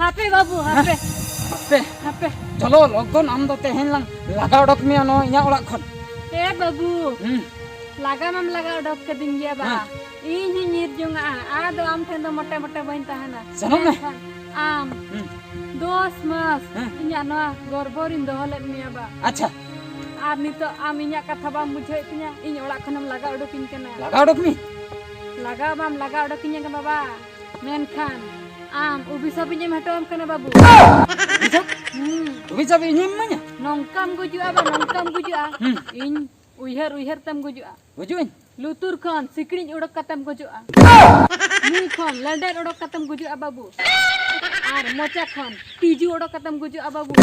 हापे बाबू हापे हापे हापे चलो लगन आम दो तेहेन lang laga odok me no inya orak khon ए बाबू लगा मम लगा उडक के दिन गया बा इन ही नीर जुंगा आ दो आम ठेन दो मोटे मोटे बइन ताहना सनो में आम दोस मास इnya नो गोरबोरिन दो हले मिया बा अच्छा आर नितो आम इnya कथा बाम बुझे तिnya इन ओड़ा खनम लगा उडकिन कना laga odok me लगा बाम लगा उडकिन का बाबा मेन खान आम उबी सब इnya हटोम कना बाबू bisa inyim manya नोंकाम गुजुआ बा नोंकाम गुजुआ इन उइहर उइहर तम गुजुआ bujuin लुतुर खन सिकड़ी उड़क कतम गुजुआ मुई खन लंडर उड़क कतम गुजुआ बाबू आर मोचा खन तीजू उड़क कतम गुजुआ बाबू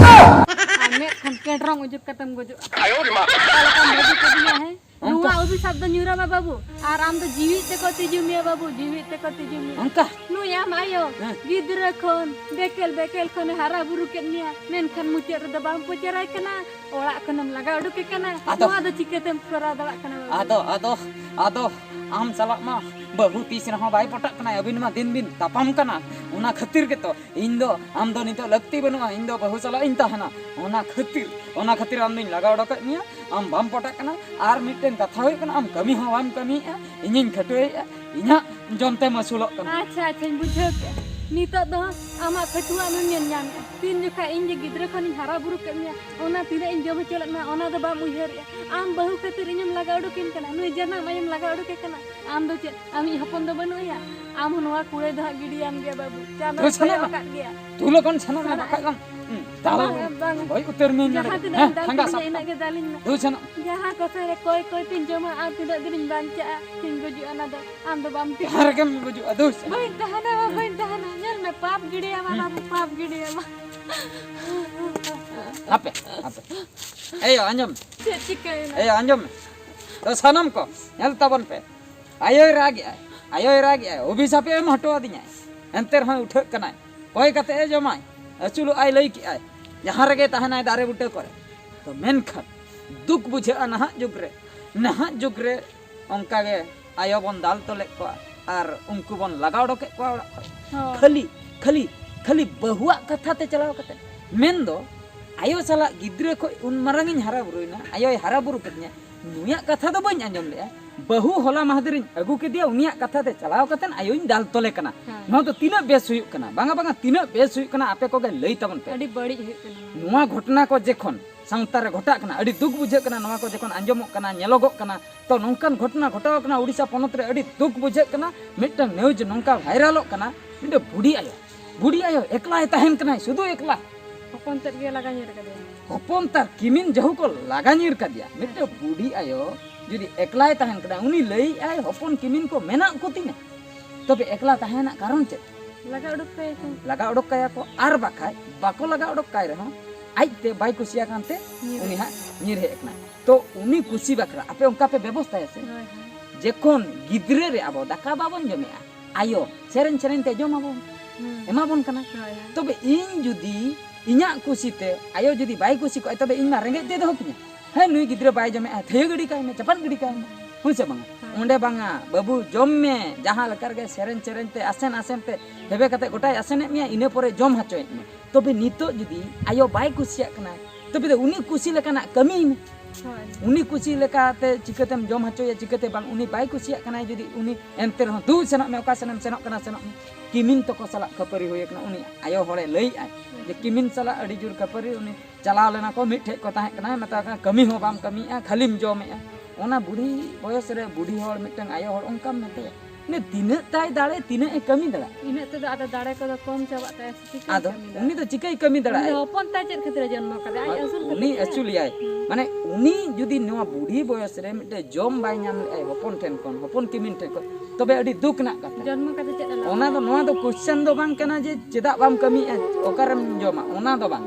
आर मे खन केड्रंग उजुक कतम गुजुआ आयो रे मा कालका मजू कदिया है नुआ उबी शब्द न्यूरा बा बाबू आर आम तो जीवित ते को तीजू मिया बाबू जीवित ते को तीजू मिया angka नु या मायो गिद्र खन बेकेल बेकेल खन हारा बुरु केनिया मेन खन मुचर द बाम पुचराय कना ओड़ा खनम लगा उडुके कना नुआ द चिकेतेम करा दला कना ado am salak mah bahu tisna ho bai potak kana abin ma din din tapam kana ona khatir ke to indo am do nito lakti banua indo bahu salak inta hana ona khatir am din laga odak niya am bam potak kana ar mitten katha hoy kana am kami ho am kami inyin khatoi inya jomte masulok kana अच्छा अच्छा बुझे नितो दो आमा खटुआ में nyam तीन जुखा इन जे गिद्र खन हारा बुरु केमिया ओना तिना इन जम चलना ओना दो बा मुहर आम बहु खातिर इनम लगा उडुकिन कना नुई जना मयम लगा उडुके कना आम दो चे आमी हपन दो बनुया आम नोआ कुड़े दो गिडियाम गया बाबू चांदा का गया tu lo kon sana na bakai lang dalo boy uter min hangga sa ina ke dalin tu sana जहाँ कसरे कोई कोई तीन जमा आ तीन दिन बांचा तीन गुजु अना दो आम दो बाम ती haragam buju adus बइन तहना nyal me पाप गिड़े ama बाबू पाप गिड़े ama ape ayo anjom chicken ayo anjom to sanam ko nyal tabon pe ayo ragi ubi sape em hto adinya enter ha uthak kana koi kate e jomai achulu ai lei ki ai jahan rege tahanai dare bute kore to men khat duk bujhe naha jugre onka ge ayo bon dal tole ko ar unku bon lagaw doke ko khali bahua katha te chalaw kate men do ayo sala gidre ko un marangin hara buruina ayo hara buru ketnya nuya katha do bany anjom le bahu hola mahadirin agu ke dia unia katha te chalaw katen ayo in dal tole kana no to tina bes huyuk kana banga tina bes huyuk kana ape ko ge lei tabon pe अड़ी बड़ी है कना nuwa घटना को जेखन संगतार घटा कना अड़ी दुख बुझे कना नवा को जेखन अंजमो कना नेलोगो कना तो नोंकान घटना घटाव कना ओडिसा पोनत रे अड़ी दुख बुझे कना मिटन न्यूज नोंका वायरलो कना मिटे बुढ़ी आयो एकला तहन कना सुदो एकला अपन तक गे लगा नहीं रखा दे हपन तार किमिन जहु को लागानीर का दिया मिटे बुढ़ी आयो जुदी एकला तहन कना उनी लई आय हपन किमिन को मेना कोतिने तबे एकला तहना कारण चे लगा उडक कया को आर बाखाय बाको लगा उडक काय रहो आइते बाई कुसिया कांते उनी हा निर हेकना तो उनी कुसी बकरा आपे उनका पे व्यवस्था है जेखन गिद्रे रे आबो दाका बाबन जमेआ आयो सेरेन ते जमाबो एमाबन कना तबे इन जुदी इnya kusite ayo judi bai kusi ko तबे इन मा रेंगे दे दो किnya हे नुई गिद्रे बाई जमेआ थेय गडी काय में चपन गडी काय में हुसे बांगा ओंडे बांगा बाबू जम में जहां लकर गे सेरेन ते आसेन ते हेबे कते गोटाय आसेने मिया इने परे जम हाचोय में तबे नितो जुदी आयो बाई कुसिया कना तबे दो उनी कुसी लेकाना कमी में उनी कुसी लेकाते चिकतेम जम हाचोय चिकते बांग उनी बाई कुसिया कना जुदी उनी एंते रह दू सेना में ओका सेनम सेनक कना सेनक किमिन तो को सला खपरी होय कना उनी आयो होड़े लई आय जे किमिन सला अडी जुर खपरी उनी चलाव लेना को मिठे को ताहे कना मता कमी हो बाम कमी आ खालिम जमेआ ओना बुढ़ी बयस रे बुढ़ी होड़ मिटन आयो होड़ उनका मेते ने तिने ताय दाड़े तिने ए कमी दड़ा इने तो आदा दाड़े को कम चाबा ताय आदो उनी तो चिकई कमी दड़ा अपन ताय चेत खतिर जन्म कदे आय असुल उनी एक्चुअली आय माने उनी जुदी नवा बुढ़ी बयस रे मिटे जम बाय नाम ले हपन ठेन कोन हपन किमिन ठेन को तबे अडी दुख ना कथा जन्म कदे चेत ओना दो नवा दो क्वेश्चन दो बांग कना जे चेदा बाम कमी ओकारम जमा ओना दो बांग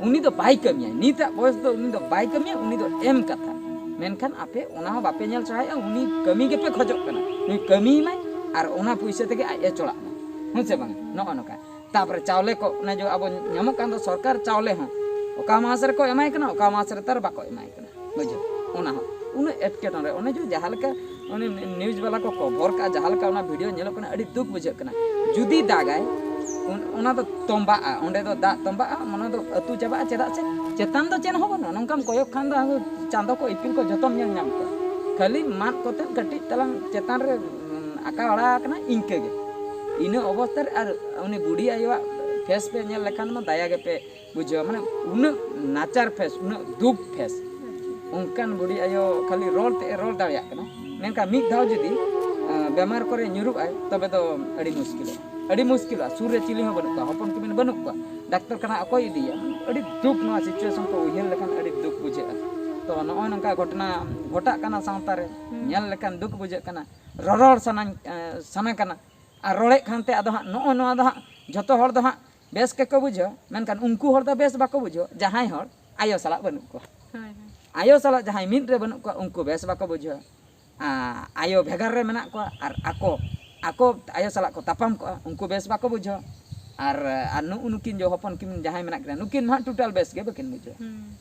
उनी दो बाय कमी नीता बयस दो उनी दो बाय कमी उनी दो एम कथा मेनखान आपे ओना हो बापे नेल चाहे उनी कमी गेपे खजक कना नुई कमी माय आर ओना पैसा तेगे आय चला हुसे बांग नो नका तापर चावले को ना जो अब नामो कान दो सरकार चावले हो ओका मास रे को एमाय कना ओका मास रे तर बाको एमाय कना बुझो ओना हो उन एटकेटन रे ओने जो जहालका ओने न्यूज वाला को खबर का जहालका ओना वीडियो नेलो कना अडी दुख बुझे कना जुदी दागाय ᱚᱱᱟ ᱫᱚ ᱛᱚᱸᱵᱟᱜᱼᱟ ᱚᱸᱰᱮ ᱫᱚ ᱫᱟᱜ ᱛᱚᱸᱵᱟᱜᱼᱟ ᱚᱱᱟ ᱫᱚ ᱟᱹᱛᱩ ᱪᱟᱵᱟᱜᱼᱟ ᱪᱮᱫᱟᱜ ᱥᱮ ᱪᱮᱛᱟᱱ ᱫᱚ ᱪᱮᱫ ᱦᱚᱸ ᱵᱟᱹᱱᱩᱜᱼᱟ ᱱᱚᱝᱠᱟᱢ ᱠᱚᱭᱚᱜ ᱠᱷᱟᱱ ᱫᱚ ᱪᱟᱸᱫᱚ ᱠᱚ ᱤᱯᱤᱞ ᱠᱚ ᱡᱚᱛᱚᱢ ᱧᱮᱞ ᱧᱟᱢ ᱠᱚᱣᱟ ᱠᱷᱟᱹᱞᱤ ᱢᱟᱫ ᱠᱚᱛᱮ ᱠᱟᱹᱴᱤᱡ ᱛᱟᱞᱟᱝ ᱪᱮᱛᱟᱱ ᱨᱮ ᱟᱸᱠᱟ ᱵᱟᱲᱟ ᱟᱠᱟᱱᱟ ᱤᱱᱠᱟᱹ ᱜᱮ ᱤᱱᱟᱹ ᱚᱵᱚᱥᱛᱷᱟ ᱨᱮ ᱟᱨ ᱩᱱᱤ ᱵᱩᱰᱷᱤ ᱟᱭᱳᱣᱟᱜ ᱯᱷᱮᱥ ᱯᱮ ᱧᱮᱞ ᱞᱮᱠᱷᱟन ᱢᱟ ᱫᱟᱭᱟ ᱜᱮᱯᱮ ᱵᱩᱡᱷᱟᱹᱣᱟ ᱢᱟᱱᱮ ᱩᱱᱟᱹᱜ ᱱᱟᱪᱟᱨ ᱯᱷᱮᱥ ᱩᱱᱟᱹᱜ ᱫᱩᱠ ᱯᱷᱮᱥ ᱚᱱᱠᱟन ᱵᱩᱰᱷᱤ ᱟᱭᱳ ᱠᱷᱟᱹᱞᱤ ᱨᱚᱲ ᱛᱮ ᱨᱚᱲ ᱫᱟᱲᱮᱭᱟᱜ ᱠᱟᱱᱟ ᱢᱮᱱᱠᱷᱟन ᱢᱤᱫ ᱫᱷᱟᱣ ᱡᱩᱫᱤ बेमार करे ᱧᱩᱨᱩᱜ ᱟᱭ तबे दो अड़ी मुश्किल सूर रे चिली बनू हपन किमिन बनू डाक्तर खाना अकोय इदिया अड़ी दुख ना सिचुएशन को उयहर लेखान अड़ी दुख बुझे तो नॉय नंका घटना घटा काना सावता रे नेल लेखान दुख बुझे काना ररड़ साना काना आ रोळे खानते आदो हा नॉय नॉय दो हा जतो हर दो हा बेस के को बुझो मेनखान उनको हर दो बेस बाको बुझो जहाय हर आयो साला बनू को आयो साला जहाय मिद रे बनू को उनको बेस बाको बुझो आयो भेगार रे मेना को are ako ayo salah ko tapam ko unku bes bako bujo ar anu unukin jo hopon kimin jahay menak kena nukin mah total bes ge bakin bujo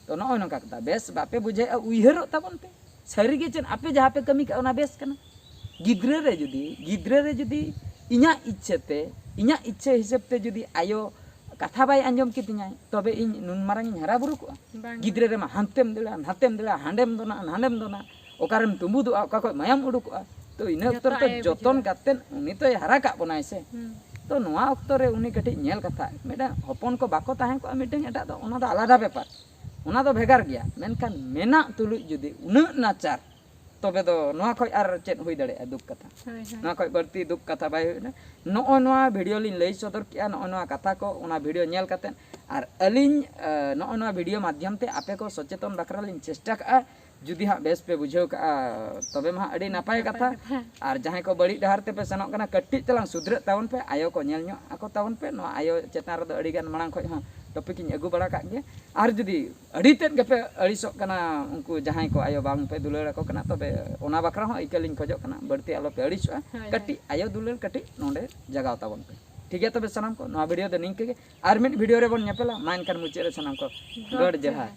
to no ono kata bes bape buje uihero tabon pe sari ge chen ape jaha pe kami ka ona bes kana gidre re judi inya icche hisab te judi ayo katha bay anjom kitinya tobe in nun marang in hara buru ko gidre re ma hantem dela handem dona okarem tumbu do ka ko mayam uduk तो इन अक्तर तो जतन कातेन उनी तो हरा का बनाय से तो नोआ अक्तर रे उनी कटी नेल कथा मेडा हपन को बाको ताहे को मिटेन एटा तो ओना दो आलादा बेपार ओना दो भेगार गया मेनखान मेना तुलु जुदी उना नाचार तबे दो नोआ खय आर चेत होई दड़े दुख कथा नोआ खय बर्ती दुख कथा बाय होना नोआ नोआ वीडियो लिन लई सदर किया नोआ नोआ कथा को ओना वीडियो नेल कातेन आर अलिन नोआ नोआ वीडियो माध्यम ते आपे को सचेतन बकरा लिन चेष्टा का जुदी हाँ बेस पे बुझाव का तबे मा अड़ी नापाय कथा और जहां को बड़ी डहार ते पे सनोक कना कट्टी तलांग सुधर तावन पे आयो को नेल न्यो आको तावन पे नो आयो चेतान रे अड़ी गान मांग खय हां टॉपिक इन अगु बड़ा का गे और जुदी अड़ी तेन गपे अड़ीसोक कना उनको जहां को आयो बांग पे दुलड़ को कना तबे ओना बकरा हो इकलिन खोजो कना बड़ती आलो पे अड़ीसो कट्टी आयो दुलड़ कट्टी नोंडे जगाव तावन पे ठीक है तबे सनाम को नो वीडियो दे निंके गे आर मिन वीडियो रे बन नेपेला मान कर मुचे रे सनाम को गड जहा